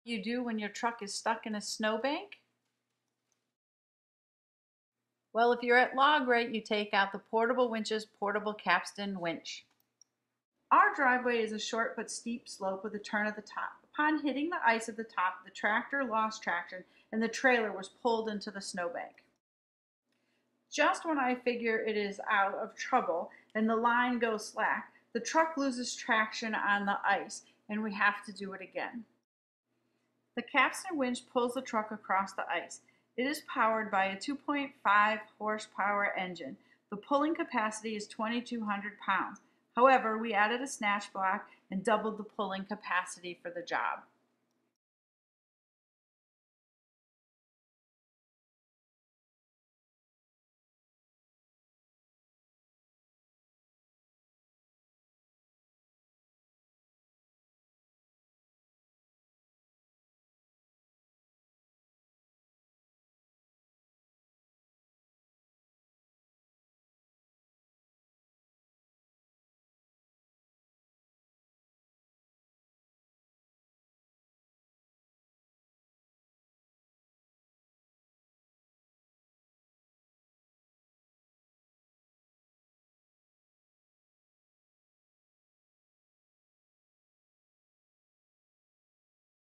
You do when your truck is stuck in a snowbank? Well, if you're at log rate, you take out the portable winch's portable capstan winch. Our driveway is a short but steep slope with a turn at the top. Upon hitting the ice at the top, the tractor lost traction and the trailer was pulled into the snowbank. Just when I figure it is out of trouble and the line goes slack, the truck loses traction on the ice and we have to do it again. The capstan winch pulls the truck across the ice. It is powered by a 2.5 horsepower engine. The pulling capacity is 2,200 pounds. However, we added a snatch block and doubled the pulling capacity for the job.